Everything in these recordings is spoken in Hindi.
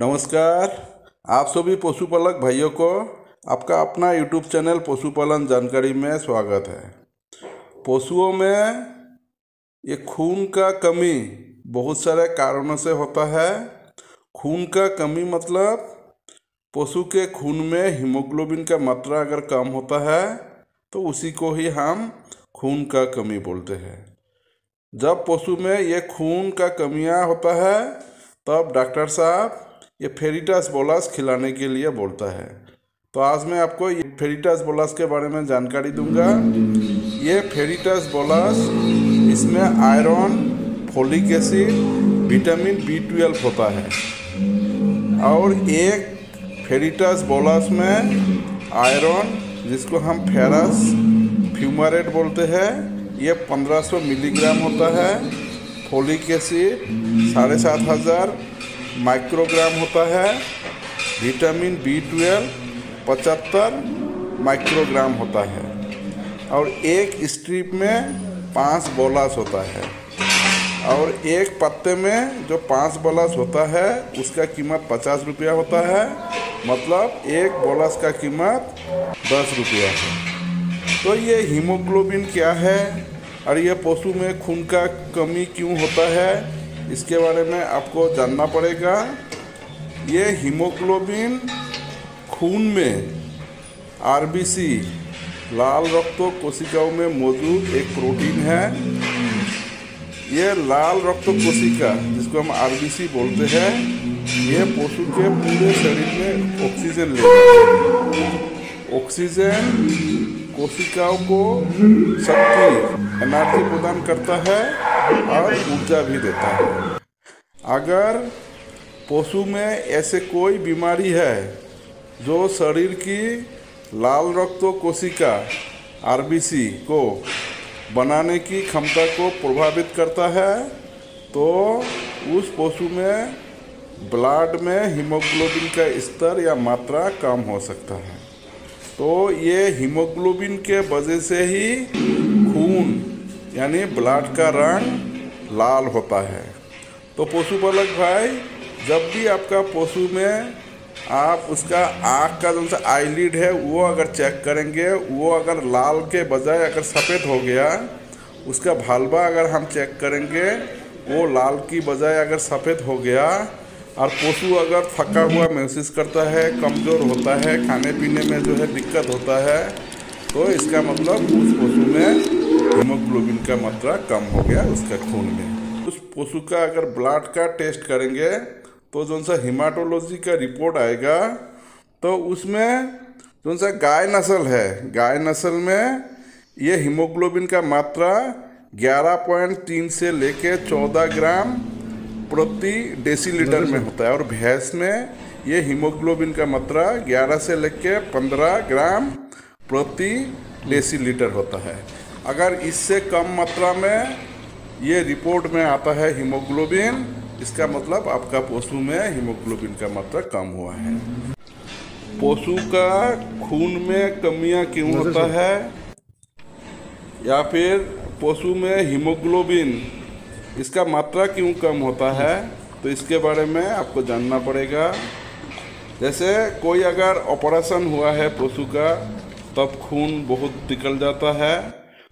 नमस्कार। आप सभी पशुपालक भाइयों को आपका अपना YouTube चैनल पशुपालन जानकारी में स्वागत है। पशुओं में ये खून का कमी बहुत सारे कारणों से होता है। खून का कमी मतलब पशु के खून में हीमोग्लोबिन का मात्रा अगर कम होता है तो उसी को ही हम खून का कमी बोलते हैं। जब पशु में ये खून का कमियां होता है तब डॉक्टर साहब ये फेरिटास बोलस खिलाने के लिए बोलता है। तो आज मैं आपको ये फेरिटास बोलस के बारे में जानकारी दूंगा। ये फेरिटास बोलस, इसमें iron, folic acid, vitamin B12 होता है। और एक फेरिटास बोलस में आयरन, जिसको हम फेरस फ्यूमारेट बोलते हैं, ये 1500 मिलीग्राम होता है। फोलिक एसिड 7500 माइक्रोग्राम होता है। विटामिन B12 75 माइक्रोग्राम होता है। और एक स्ट्रिप में 5 बोलस होता है। और एक पत्ते में जो 5 बोलस होता है उसका कीमत 50 रुपया होता है। मतलब एक बोलस का कीमत 10 रुपया है। तो ये हीमोग्लोबिन क्या है और ये पशु में खून का कमी क्यों होता है, इसके बारे में आपको जानना पड़ेगा। ये हीमोग्लोबिन खून में RBC, लाल रक्त कोशिकाओं में मौजूद एक प्रोटीन है। ये लाल रक्त कोशिका, जिसको हम RBC बोलते हैं, ये पशु के पूरे शरीर में ऑक्सीजन लेता है। ऑक्सीजन कोशिकाओं को शक्ति, एनर्जी प्रदान करता है और ऊर्जा भी देता है। अगर पशु में ऐसे कोई बीमारी है जो शरीर की लाल रक्त कोशिका RBC को बनाने की क्षमता को प्रभावित करता है, तो उस पशु में ब्लड में हीमोग्लोबिन का स्तर या मात्रा कम हो सकता है। तो ये हीमोग्लोबिन के वजह से ही खून यानी ब्लड का रंग लाल होता है। तो पशुपालक भाई, जब भी आपका पशु में आप उसका आँख का जो सा आईलिड है वो अगर चेक करेंगे, वो अगर लाल के बजाय अगर सफ़ेद हो गया, उसका भालवा अगर हम चेक करेंगे वो लाल की बजाय अगर सफ़ेद हो गया, और पशु अगर थका हुआ महसूस करता है, कमज़ोर होता है, खाने पीने में जो है दिक्कत होता है, तो इसका मतलब उस पशु में हीमोग्लोबिन का मात्रा कम हो गया उसका खून में। उस पशु का अगर ब्लड का टेस्ट करेंगे तो जो सा हेमाटोलॉजी का रिपोर्ट आएगा, तो उसमें जो सा गाय नस्ल है, गाय नस्ल में ये हीमोग्लोबिन का मात्रा 11.3 से लेके 14 ग्राम प्रति डेसीलीटर में होता है। और भैंस में ये हीमोग्लोबिन का मात्रा 11 से लेके 15 ग्राम प्रति डेसीलीटर होता है। अगर इससे कम मात्रा में ये रिपोर्ट में आता है हीमोग्लोबिन, इसका मतलब आपका पशु में हीमोग्लोबिन का मात्रा कम हुआ है। पशु का खून में कमियां क्यों होता है, या फिर पशु में हीमोग्लोबिन इसका मात्रा क्यों कम होता है, तो इसके बारे में आपको जानना पड़ेगा। जैसे कोई अगर ऑपरेशन हुआ है पशु का, तब खून बहुत निकल जाता है।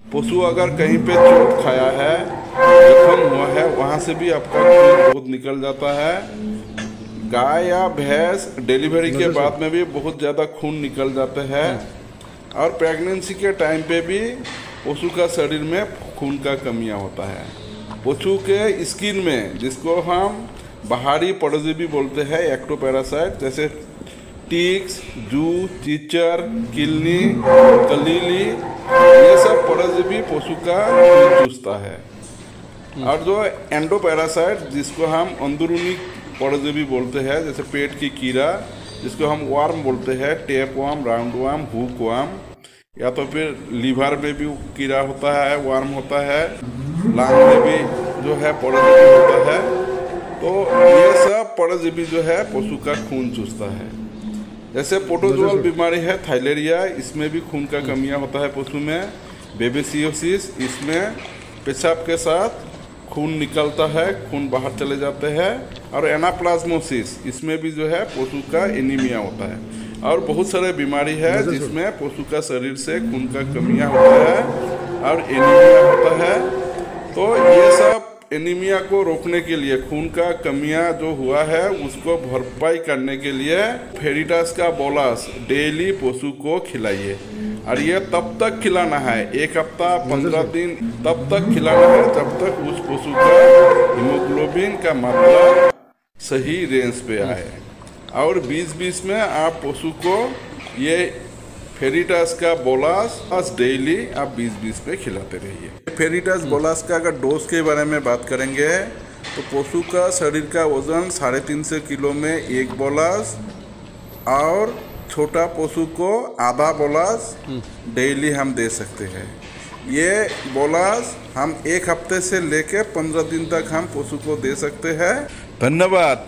पशु अगर कहीं पे चोट खाया है, जख्म हुआ है, वहाँ से भी आपका खून बहुत निकल जाता है। गाय या भैंस डिलीवरी के बाद में भी बहुत ज़्यादा खून निकल जाता है। और प्रेगनेंसी के टाइम पे भी पशु का शरीर में खून का कमियां होता है। पशु के स्किन में, जिसको हम बाहरी परजीवी बोलते हैं, एक्टोपैरासाइट, जैसे टिक्स, जू, चीचर, किलनी, कलीली, ये सब परजीवी पशु का खून चूसता है। और जो एंडोपैरासाइट, जिसको हम अंदरूनी परजीवी बोलते हैं, जैसे पेट की कीड़ा, जिसको हम वार्म बोलते हैं, tape warm, round worm, hook warm, या तो फिर लीवर में भी कीड़ा होता है, वार्म होता है, लांग में भी जो है परजीवी होता है। तो ये सब परजीवी जो है पशु का खून चूसता है। जैसे प्रोटोजोअल बीमारी है थाइलेरिया, इसमें भी खून का कमियां होता है पशु में। बेबेसियोसिस, इसमें पेशाब के साथ खून निकलता है, खून बाहर चले जाते हैं। और एनाप्लाज्मोसिस, इसमें भी जो है पशु का एनीमिया होता है। और बहुत सारे बीमारी है जिसमें पशु का शरीर से खून का कमियां होता है और एनीमिया होता है। तो ये सब एनीमिया को रोकने के लिए, खून का कमियां जो हुआ है उसको भरपाई करने के लिए फेरिटास का बोलस डेली पशु को खिलाइए। और ये तब तक खिलाना है, 1 हफ्ता 15 दिन तब तक खिलाना है जब तक उस पशु का हीमोग्लोबिन का मात्रा सही रेंज पे आए। और 20-20 में आप पशु को ये फेरिटास का बोलस डेली आप 20-20 पे खिलाते रहिए। फेरिटास बोलस का अगर डोज के बारे में बात करेंगे तो पशु का शरीर का वजन 350 किलो में 1 बोलस, और छोटा पशु को आधा बोलस डेली हम दे सकते हैं। ये बोलस हम 1 हफ्ते से लेकर 15 दिन तक हम पशु को दे सकते हैं। धन्यवाद।